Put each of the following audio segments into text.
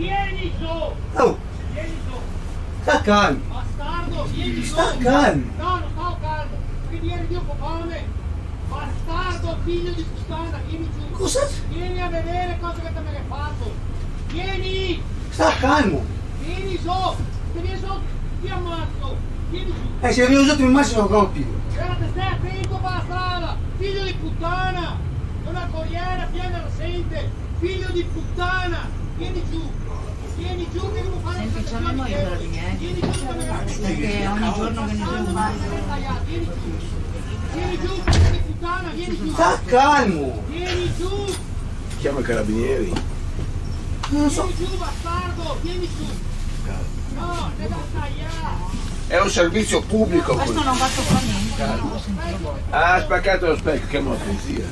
Vieni su! Oh, Vieni su! sta calmo. Bastardo, vieni su! Sta calmo. No, non stavo calmo! Che vieni Dio copone! Bastardo, figlio di puttana, vieni giù! Cosa? Vieni a vedere cosa che te me l'hai fatto! Vieni! Sta calmo. Vieni su! Se vieni su, ti ammazzo! Vieni giù! Se viene sotto il massimo colpi. Guardate, stai attento per la strada! Figlio di puttana! Una corriera piena la sente! Figlio di puttana! Vieni giù! Vieni giù che devo fare Senti, c'è la noia per lì, Vieni giù che devo perché ogni giorno che ne sono mai. Vieni giù! Vieni giù, figlio di puttana! Vieni giù! Sta calmo. Vieni giù! Chiama i carabinieri. Non so. Vieni giù, bastardo! Vieni giù! No, devo tagliare! È un servizio pubblico Questo questo. non va fa niente, non sentire voi. Ha spaccato lo specchio, chiama la polizia.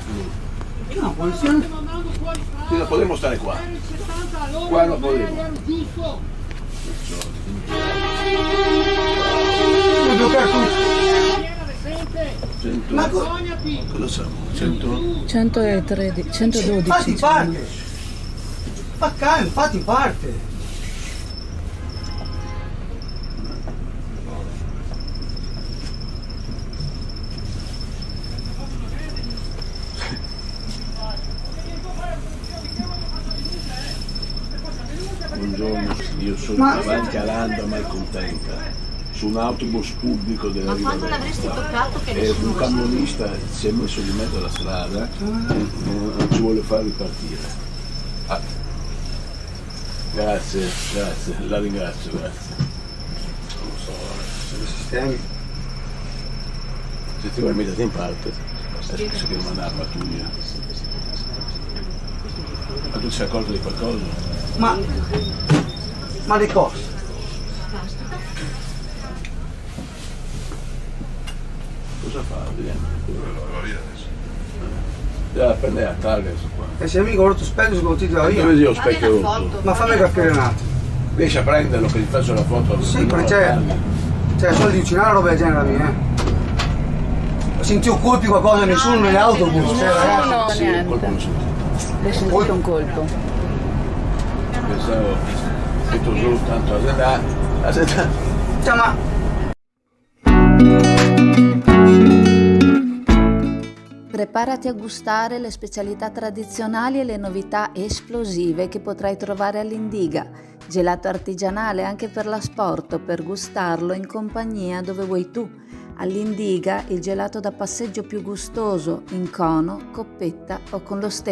No, polizia. Stiamo andando fuori strada! Sì, non potremmo stare qua. Ero in 60 all'ora, Qua non va bene, potremo. ero giusto! Devo bloccare tutto. Corriera decente! 100. Ma Vergognati! Cosa siamo? 100? 113, 112. fatti parte. Fa calmo, fatti parte. Buongiorno, io sono Ma- davanti a Landa malcontenta. Su un autobus pubblico della Ma Riva quando Veneta. l'avresti toccato che E nessuno un lo sa? camionista si è messo di mezzo alla strada e non ci vuole far ripartire. Ah. Grazie, la ringrazio, grazie. Non so, Sistemi. se ti vuoi mettere in parte, adesso che mandarla tu via. Ma tu ti sei accorto di qualcosa? Ma le cose. Cosa fa? Vediamo. Deve prendere la targa adesso qua. E se mica ho rotto specchio, sono ti da Dove via. vedi lo Fammi specchio una rotto? foto. Ma fammi capire un attimo. Riesci a prenderlo che gli faccio la foto? Sì, No, perché la c'è. targa. Cioè, soldi di cucinare roba del genere mia, Sentivo colpi qualcosa, nessuno nell'autobus, cioè ragazzi. No, Sì, niente. qualcuno c'è. L'hai sentito un colpo. Pensavo che tu giù tanto a sentare. Cioè, ma Preparati a gustare le specialità tradizionali e le novità esplosive che potrai trovare all'Indiga. Gelato artigianale anche per l'asporto, per gustarlo in compagnia dove vuoi tu. All'Indiga il gelato da passeggio più gustoso, in cono, coppetta o con lo stecco.